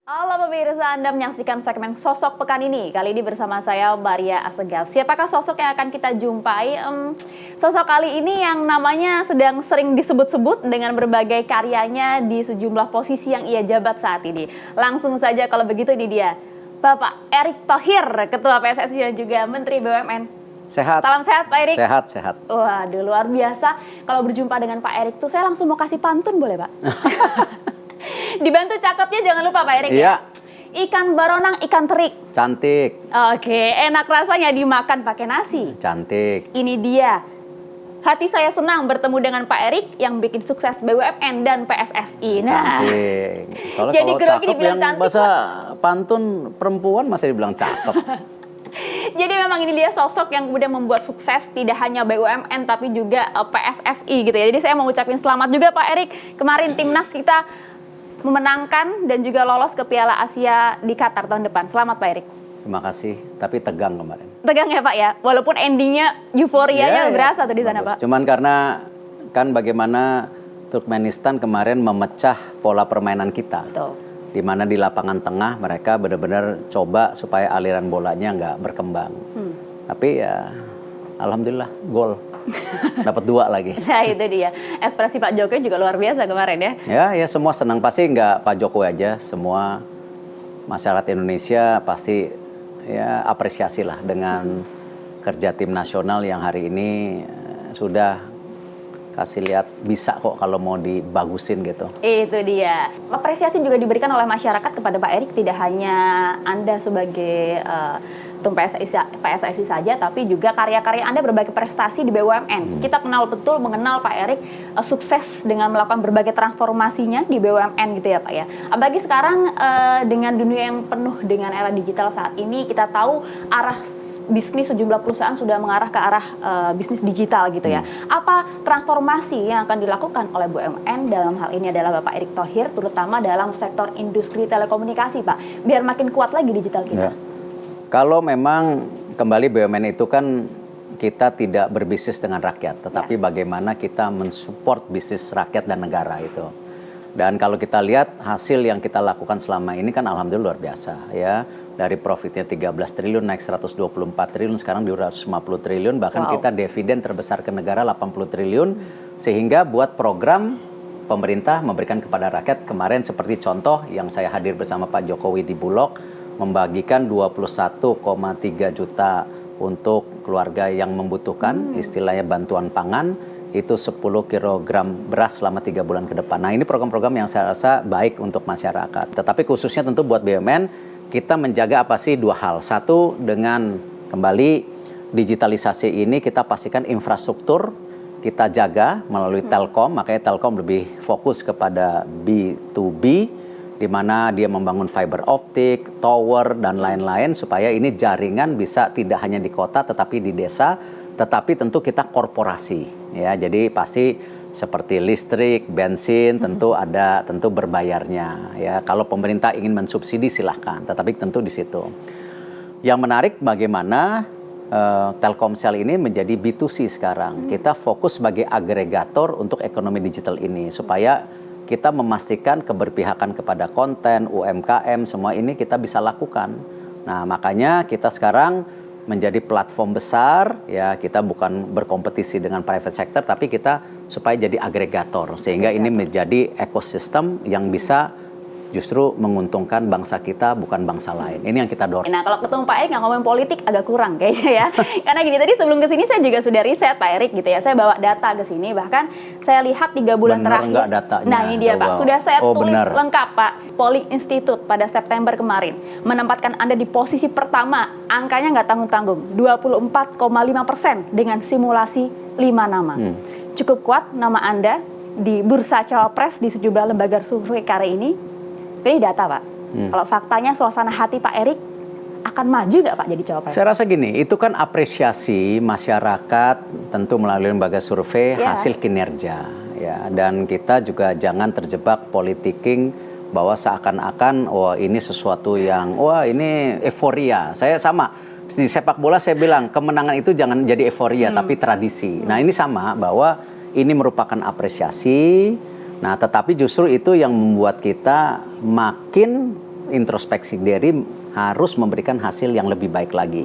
Halo pemirsa, Anda menyaksikan segmen Sosok Pekan ini. Kali ini bersama saya, Maria Assegaf. Siapakah sosok yang akan kita jumpai? Sosok kali ini yang namanya sedang sering disebut-sebut dengan berbagai karyanya di sejumlah posisi yang ia jabat saat ini. Langsung saja kalau begitu ini dia, Bapak Erick Thohir, Ketua PSSI dan juga Menteri BUMN. Sehat. Salam sehat Pak Erick. Sehat. Waduh, luar biasa. Kalau berjumpa dengan Pak Erick tuh saya langsung mau kasih pantun, boleh Pak? Dibantu cakepnya jangan lupa Pak Erick ya. Ikan baronang, ikan terik. Cantik. Oke, enak rasanya dimakan pakai nasi. Cantik. Ini dia. Hati saya senang bertemu dengan Pak Erick yang bikin sukses BUMN dan PSSI. Nah, cantik. Soalnya jadi kalau cakep dibilang yang cantik, bahasa pantun perempuan masih dibilang cakep. Jadi memang ini dia sosok yang kemudian membuat sukses tidak hanya BUMN tapi juga PSSI gitu ya. Jadi saya mau ucapin selamat juga Pak Erick. Kemarin timnas kita memenangkan dan juga lolos ke Piala Asia di Qatar tahun depan. Selamat Pak Erick. Terima kasih, tapi tegang kemarin. Tegang ya Pak ya, walaupun endingnya euforianya berasa tuh di sana Pak. Cuman karena kan bagaimana Turkmenistan kemarin memecah pola permainan kita. Betul. Di mana di lapangan tengah mereka benar-benar coba supaya aliran bolanya nggak berkembang. Tapi ya alhamdulillah gol. Dapat 2 lagi. Nah itu dia, ekspresi Pak Jokowi juga luar biasa kemarin ya. Ya semua senang, pasti nggak Pak Jokowi aja, semua masyarakat Indonesia pasti ya apresiasi lah dengan kerja tim nasional yang hari ini sudah kasih lihat bisa kok kalau mau dibagusin gitu. Itu dia. Apresiasi juga diberikan oleh masyarakat kepada Pak Erick, tidak hanya Anda sebagai Ketum PSSI saja, tapi juga karya-karya Anda berbagai prestasi di BUMN. Kita mengenal Pak Erick sukses dengan melakukan berbagai transformasinya di BUMN gitu ya Pak ya. Apalagi sekarang dengan dunia yang penuh dengan era digital saat ini, kita tahu arah bisnis sejumlah perusahaan sudah mengarah ke arah bisnis digital gitu ya. Apa transformasi yang akan dilakukan oleh BUMN dalam hal ini adalah Bapak Erick Thohir, terutama dalam sektor industri telekomunikasi Pak, biar makin kuat lagi digital kita? Ya. Kalau memang kembali BUMN itu kan kita tidak berbisnis dengan rakyat, tetapi bagaimana kita mensupport bisnis rakyat dan negara itu. Dan kalau kita lihat hasil yang kita lakukan selama ini kan alhamdulillah luar biasa ya. Dari profitnya 13 triliun naik 124 triliun, sekarang di 150 triliun, bahkan kita dividen terbesar ke negara 80 triliun, sehingga buat program pemerintah memberikan kepada rakyat kemarin seperti contoh yang saya hadir bersama Pak Jokowi di Bulog, membagikan 21,3 juta untuk keluarga yang membutuhkan, istilahnya bantuan pangan, itu 10 kilogram beras selama 3 bulan ke depan. Nah ini program-program yang saya rasa baik untuk masyarakat. Tetapi khususnya tentu buat BUMN, kita menjaga apa sih 2 hal. Satu, dengan kembali digitalisasi ini kita pastikan infrastruktur kita jaga melalui Telkom, makanya Telkom lebih fokus kepada B2B, di mana dia membangun fiber optik, tower, dan lain-lain supaya ini jaringan bisa tidak hanya di kota tetapi di desa, tetapi tentu kita korporasi ya. Jadi pasti seperti listrik, bensin tentu berbayarnya ya. Kalau pemerintah ingin mensubsidi silahkan, tetapi tentu di situ. Yang menarik bagaimana Telkomsel ini menjadi B2C sekarang. Kita fokus sebagai agregator untuk ekonomi digital ini supaya kita memastikan keberpihakan kepada konten, UMKM, semua ini kita bisa lakukan. Nah, makanya kita sekarang menjadi platform besar, ya kita bukan berkompetisi dengan private sector, tapi kita supaya jadi agregator. Sehingga ini menjadi ekosistem yang bisa justru menguntungkan bangsa kita, bukan bangsa lain. Ini yang kita dorong. Nah, kalau ketemu Pak Erick nggak ngomongin politik agak kurang kayaknya ya. Karena gini, tadi sebelum kesini saya juga sudah riset Pak Erick gitu ya. Saya bawa data ke sini, bahkan saya lihat 3 bulan terakhir. Nggak datanya? Nah ini dia Pak, sudah saya tulis benar. lengkap Pak. Polling Institute pada September kemarin menempatkan Anda di posisi pertama. Angkanya nggak tanggung-tanggung, 24,5% dengan simulasi 5 nama. Cukup kuat nama Anda di bursa cawapres di sejumlah lembaga survei kali ini. Ini data Pak, kalau faktanya suasana hati Pak Erick akan maju nggak Pak jadi cawapres? Saya rasa gini, itu kan apresiasi masyarakat tentu melalui lembaga survei hasil kinerja ya. Dan kita juga jangan terjebak politiking bahwa seakan-akan wah ini sesuatu yang wah ini euforia. Saya sama di sepak bola saya bilang kemenangan itu jangan jadi euforia tapi tradisi. Nah ini sama bahwa ini merupakan apresiasi. Nah, tetapi justru itu yang membuat kita makin introspeksi diri harus memberikan hasil yang lebih baik lagi.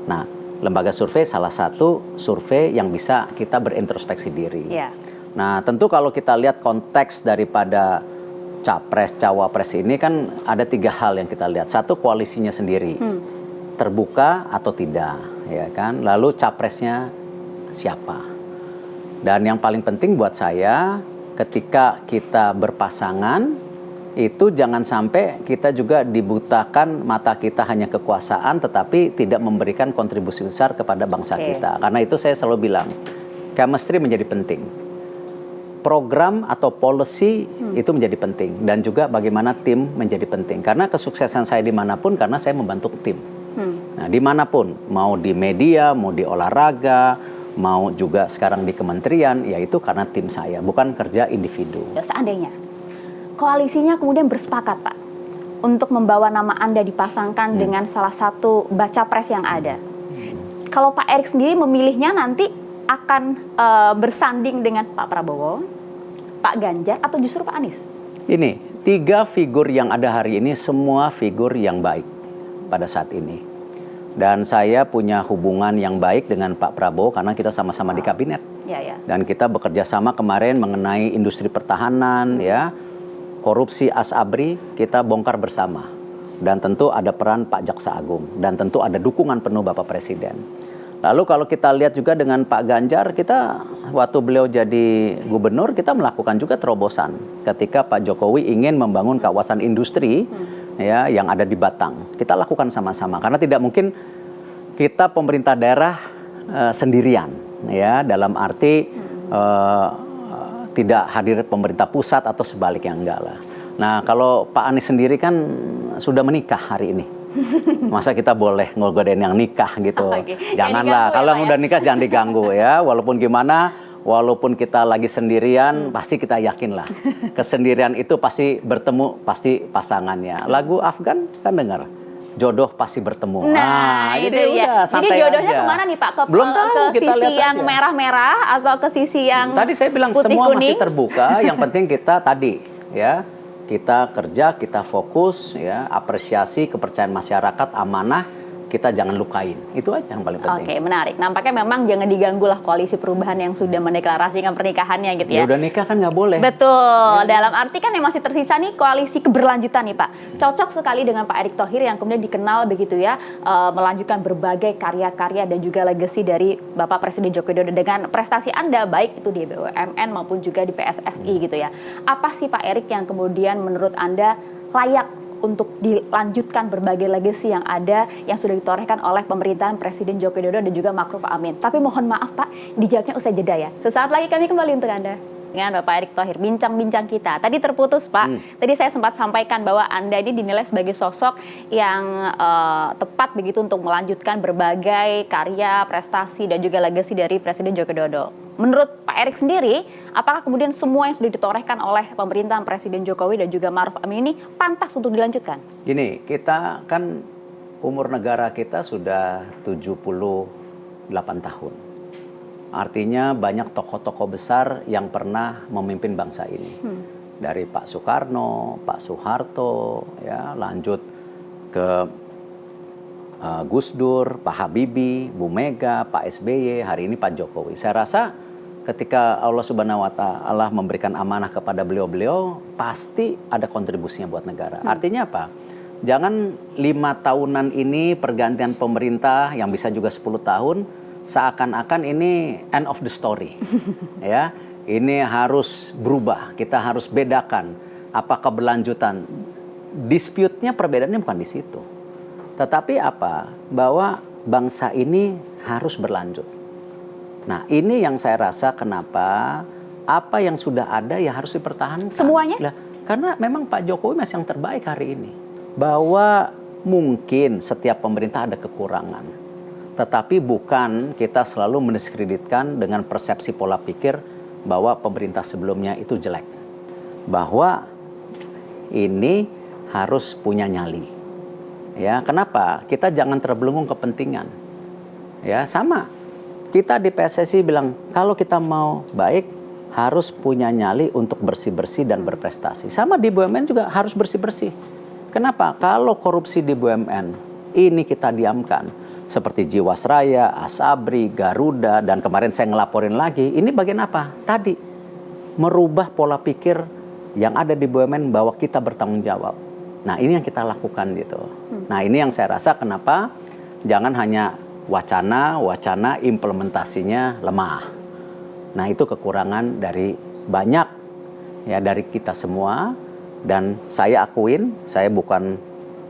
Nah, lembaga survei salah satu survei yang bisa kita berintrospeksi diri. Yeah. Nah, tentu kalau kita lihat konteks daripada capres, cawapres ini kan ada 3 hal yang kita lihat. Satu, koalisinya sendiri, terbuka atau tidak, ya kan? Lalu capresnya siapa? Dan yang paling penting buat saya, ketika kita berpasangan, itu jangan sampai kita juga dibutakan mata kita hanya kekuasaan, tetapi tidak memberikan kontribusi besar kepada bangsa kita. Karena itu saya selalu bilang, chemistry menjadi penting. Program atau policy itu menjadi penting. Dan juga bagaimana tim menjadi penting. Karena kesuksesan saya dimanapun, karena saya membantu tim. Nah, dimanapun, mau di media, mau di olahraga, mau juga sekarang di kementerian, yaitu karena tim saya, bukan kerja individu. Seandainya koalisinya kemudian bersepakat, Pak, untuk membawa nama Anda dipasangkan dengan salah satu baca pres yang ada. Kalau Pak Erick sendiri memilihnya nanti akan bersanding dengan Pak Prabowo, Pak Ganjar, atau justru Pak Anies? Ini 3 figur yang ada hari ini semua figur yang baik pada saat ini. Dan saya punya hubungan yang baik dengan Pak Prabowo karena kita sama-sama di kabinet. Ya. Dan kita bekerja sama kemarin mengenai industri pertahanan, ya. Korupsi ASABRI kita bongkar bersama. Dan tentu ada peran Pak Jaksa Agung. Dan tentu ada dukungan penuh Bapak Presiden. Lalu kalau kita lihat juga dengan Pak Ganjar, kita waktu beliau jadi gubernur, kita melakukan juga terobosan. Ketika Pak Jokowi ingin membangun kawasan industri ya yang ada di Batang. Kita lakukan sama-sama. Karena tidak mungkin kita pemerintah daerah sendirian. Ya, dalam arti tidak hadir pemerintah pusat atau sebaliknya, enggak lah. Nah, kalau Pak Anies sendiri kan sudah menikah hari ini. Masa kita boleh ngogodain yang nikah gitu. Janganlah, kalau yang udah nikah jangan diganggu ya. Walaupun gimana, walaupun kita lagi sendirian, pasti kita yakin lah. Kesendirian itu pasti bertemu, pasti pasangannya. Lagu Afgan kan dengar? Jodoh pasti bertemu. Nah, itu jadi udah santai. Jadi jodohnya aja. Kemana nih Pak? Belum tahu, ke kita sisi lihat yang aja. merah-merah atau ke sisi yang Tadi saya bilang putih, semua kuning? masih terbuka. Yang penting kita tadi ya, kita kerja, kita fokus ya, apresiasi kepercayaan masyarakat, amanah, kita jangan lukain. Itu aja yang paling penting. Oke, menarik. Nampaknya memang jangan diganggu lah koalisi perubahan yang sudah mendeklarasikan pernikahannya gitu ya. Ya udah nikah kan nggak boleh. Betul. Dalam arti kan yang masih tersisa nih koalisi keberlanjutan nih Pak. Cocok sekali dengan Pak Erick Thohir yang kemudian dikenal begitu ya, melanjutkan berbagai karya-karya dan juga legacy dari Bapak Presiden Joko Widodo dengan prestasi Anda baik itu di BUMN maupun juga di PSSI gitu ya. Apa sih Pak Erick yang kemudian menurut Anda layak untuk dilanjutkan berbagai legacy yang ada yang sudah ditorehkan oleh pemerintahan Presiden Joko Widodo dan juga Ma'ruf Amin. Tapi mohon maaf Pak, dijawabnya usai jeda ya. Sesaat lagi kami kembali untuk Anda. Dengan Bapak Erick Thohir, bincang-bincang kita. Tadi terputus Pak, tadi saya sempat sampaikan bahwa Anda ini dinilai sebagai sosok yang tepat begitu untuk melanjutkan berbagai karya, prestasi, dan juga legacy dari Presiden Joko Widodo. Menurut Pak Erick sendiri, apakah kemudian semua yang sudah ditorehkan oleh pemerintahan Presiden Jokowi dan juga Ma'ruf Amin ini pantas untuk dilanjutkan? Gini, kita kan umur negara kita sudah 78 tahun. Artinya banyak tokoh-tokoh besar yang pernah memimpin bangsa ini. Dari Pak Soekarno, Pak Soeharto, ya, lanjut ke Gus Dur, Pak Habibie, Bu Mega, Pak SBY, hari ini Pak Jokowi. Saya rasa ketika Allah Subhanahu wa Ta'ala memberikan amanah kepada beliau-beliau, pasti ada kontribusinya buat negara. Artinya apa? Jangan 5 tahunan ini pergantian pemerintah yang bisa juga 10 tahun, seakan-akan ini end of the story. Ya, ini harus berubah, kita harus bedakan apakah berlanjutan. Dispute-nya, perbedaannya bukan di situ. Tetapi apa? Bahwa bangsa ini harus berlanjut. Nah, ini yang saya rasa kenapa apa yang sudah ada ya harus dipertahankan. Semuanya? Nah, karena memang Pak Jokowi masih yang terbaik hari ini. Bahwa mungkin setiap pemerintah ada kekurangan. Tetapi bukan kita selalu mendiskreditkan dengan persepsi pola pikir bahwa pemerintah sebelumnya itu jelek. Bahwa ini harus punya nyali. Ya, kenapa? Kita jangan terbelenggu kepentingan. Ya, sama. Kita di PSSI bilang kalau kita mau baik harus punya nyali untuk bersih-bersih dan berprestasi. Sama di BUMN juga harus bersih-bersih. Kenapa? Kalau korupsi di BUMN ini kita diamkan, seperti Jiwasraya, Asabri, Garuda, dan kemarin saya ngelaporin lagi, ini bagian apa? Tadi, merubah pola pikir yang ada di BUMN bahwa kita bertanggung jawab. Nah, ini yang kita lakukan gitu. Nah, ini yang saya rasa kenapa jangan hanya wacana implementasinya lemah. Nah, itu kekurangan dari banyak ya dari kita semua, dan saya akuin saya bukan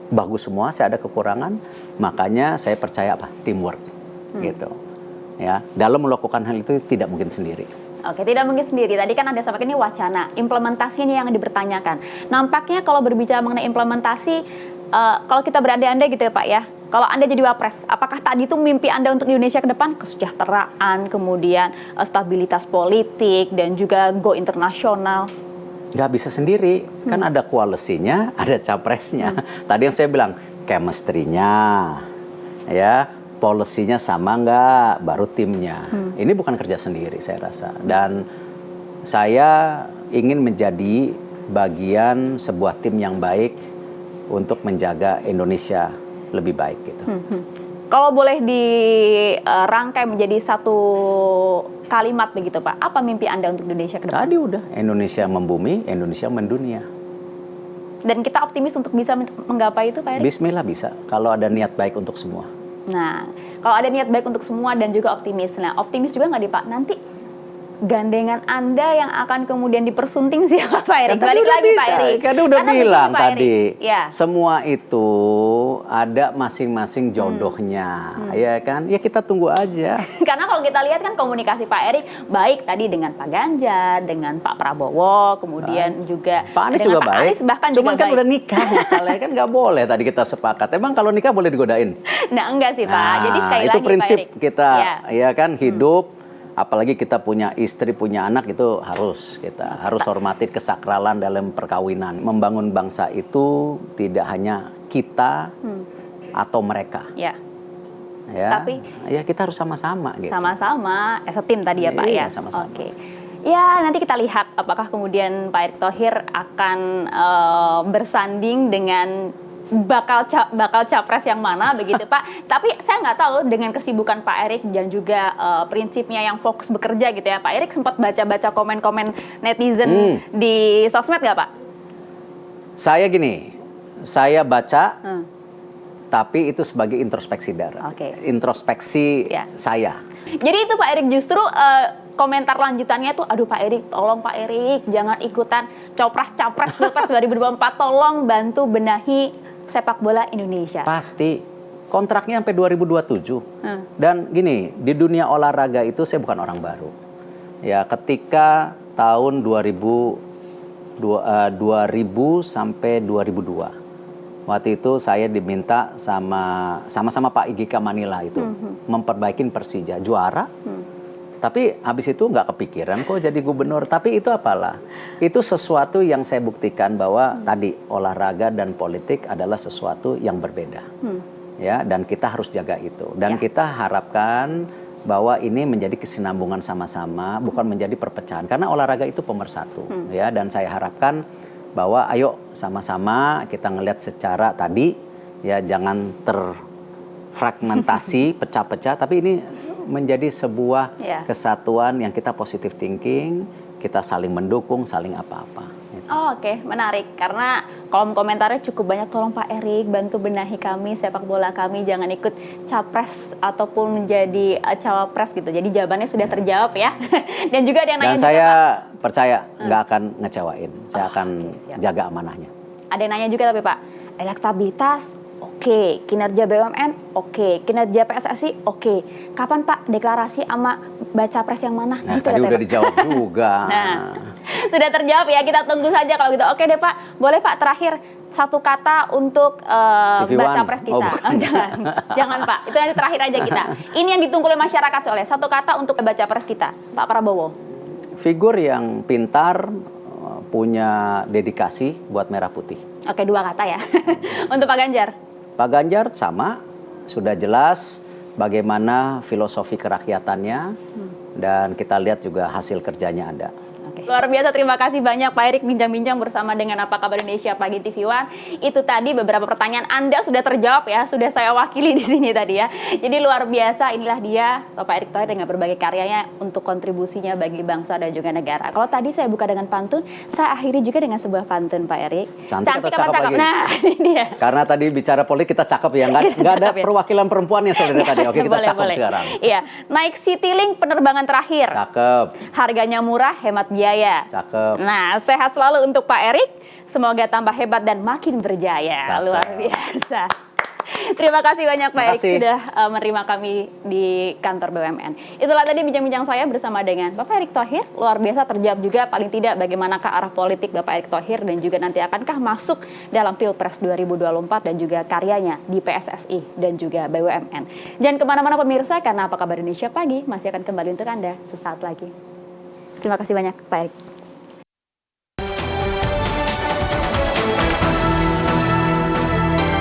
bagus semua, saya ada kekurangan, makanya saya percaya teamwork gitu. Ya, dalam melakukan hal itu tidak mungkin sendiri. Oke, tidak mungkin sendiri. Tadi kan Anda sampaikan ini wacana, implementasinya yang dipertanyakan. Nampaknya kalau berbicara mengenai implementasi, kalau kita berandai-andai gitu ya Pak ya, kalau Anda jadi Wapres, apakah tadi itu mimpi Anda untuk Indonesia ke depan? Kesejahteraan, kemudian stabilitas politik, dan juga go internasional? Nggak bisa sendiri, kan ada koalisinya, ada capresnya. Tadi yang saya bilang, chemistry-nya, ya, policy-nya sama nggak, baru timnya. Ini bukan kerja sendiri saya rasa. Dan saya ingin menjadi bagian sebuah tim yang baik untuk menjaga Indonesia lebih baik gitu. Kalau boleh dirangkai menjadi satu kalimat begitu Pak, apa mimpi Anda untuk Indonesia ke depan? Tadi udah, Indonesia membumi, Indonesia mendunia. Dan kita optimis untuk bisa menggapai itu Pak Erik? Bismillah bisa, kalau ada niat baik untuk semua. Nah, kalau ada niat baik untuk semua dan juga optimis. Nah, optimis juga nggak nih Pak? Nanti gandengan Anda yang akan kemudian dipersunting siapa Pak Erik? Balik lagi Pak Erik. Kan udah bilang tadi, ya. semua itu ada masing-masing jodohnya, ya kan? Ya kita tunggu aja. Karena kalau kita lihat kan komunikasi Pak Erik baik tadi dengan Pak Ganjar, dengan Pak Prabowo, kemudian juga Pak Anies dengan juga Pak baik. Anies bahkan Cuman juga kan baik. udah nikah masalahnya kan nggak boleh tadi kita sepakat. Emang kalau nikah boleh digodain? Nah enggak sih Pak. Jadi sekali itu lagi prinsip Pak Erik. kita, ya kan, hidup. Apalagi kita punya istri, punya anak, itu kita harus hormati kesakralan dalam perkawinan. Membangun bangsa itu tidak hanya kita atau mereka. Ya. Ya, Tapi ya kita harus sama-sama gitu. sama-sama as a team tadi ya Pak Iya, ya. sama-sama. Oke. Ya, nanti kita lihat apakah kemudian Pak Erick Thohir akan bersanding dengan bakal capres yang mana begitu Pak. Tapi saya nggak tahu dengan kesibukan Pak Erick dan juga prinsipnya yang fokus bekerja gitu ya. Pak Erick sempat baca-baca komen-komen netizen di sosmed nggak Pak? Saya gini, saya baca, tapi itu sebagai introspeksi introspeksi Ya. saya. Jadi itu Pak Erick justru komentar lanjutannya tuh, aduh Pak Erick, tolong Pak Erick jangan ikutan capres Pilpres 2024, tolong bantu benahi sepak bola Indonesia. Pasti kontraknya sampai 2027. Dan gini, di dunia olahraga itu saya bukan orang baru. Ya, ketika tahun 2000 sampai 2002. Waktu itu saya diminta sama-sama Pak Igika Manila itu memperbaikin Persija, juara. Tapi habis itu nggak kepikiran kok jadi gubernur. Tapi itu apalah, itu sesuatu yang saya buktikan bahwa tadi olahraga dan politik adalah sesuatu yang berbeda. Ya, dan kita harus jaga itu. Dan kita harapkan bahwa ini menjadi kesinambungan sama-sama, bukan menjadi perpecahan. Karena olahraga itu pemersatu. Ya, dan saya harapkan bahwa ayo sama-sama kita ngelihat secara tadi, ya jangan terfragmentasi, pecah-pecah, tapi ini menjadi sebuah kesatuan yang kita positive thinking, kita saling mendukung, saling apa-apa. Gitu. Oh, oke, menarik. Karena kolom komentarnya cukup banyak, tolong Pak Erick bantu benahi kami, sepak bola kami, jangan ikut capres ataupun menjadi cawapres gitu. Jadi jawabannya sudah terjawab ya. Dan juga ada yang nanya. Dan saya percaya nggak akan ngecewain, saya akan jaga amanahnya. Ada yang nanya juga tapi Pak, elektabilitas oke, kinerja BUMN oke, kinerja PSSI oke. Kapan Pak deklarasi sama baca pres yang mana? Nah, gitu tadi udah Pak dijawab juga. Nah, sudah terjawab ya, kita tunggu saja kalau gitu. Oke deh Pak, boleh Pak terakhir satu kata untuk baca pres kita. Jangan Pak, itu nanti terakhir aja kita. Ini yang ditunggu oleh masyarakat soalnya, satu kata untuk baca pres kita, Pak Prabowo. Figur yang pintar, punya dedikasi buat merah putih. Oke, dua kata ya. Untuk Pak Ganjar. Pak Ganjar sama, sudah jelas bagaimana filosofi kerakyatannya, dan kita lihat juga hasil kerjanya ada. Oke. Luar biasa, terima kasih banyak Pak Erik bincang-bincang bersama dengan Apa Kabar Indonesia Pagi TV One. Itu tadi beberapa pertanyaan Anda sudah terjawab ya, sudah saya wakili di sini tadi ya. Jadi luar biasa, inilah dia Bapak Erick Thohir dengan berbagai karyanya untuk kontribusinya bagi bangsa dan juga negara. Kalau tadi saya buka dengan pantun, saya akhiri juga dengan sebuah pantun Pak Erik. Cantik apa atau cakep lagi? Nah, ini dia. Karena tadi bicara politik kita cakep ya, nggak ada perwakilan perempuannya saudara tadi. Oke, kita cakep sekarang. Iya, naik Citylink penerbangan terakhir. Cakep. Harganya murah, hemat biaya. Cakep. Nah, sehat selalu untuk Pak Erik. Semoga tambah hebat dan makin berjaya. Cakep. Luar biasa. Terima kasih banyak Pak Erik sudah menerima kami di kantor BUMN. Itulah tadi bincang-bincang saya bersama dengan Bapak Erick Thohir. Luar biasa, terjawab juga paling tidak bagaimanakah arah politik Bapak Erick Thohir dan juga nanti akankah masuk dalam Pilpres 2024 dan juga karyanya di PSSI dan juga BUMN. Jangan kemana-mana pemirsa, karena Apa Kabar Indonesia Pagi masih akan kembali untuk Anda sesaat lagi. Terima kasih banyak Pak Erik.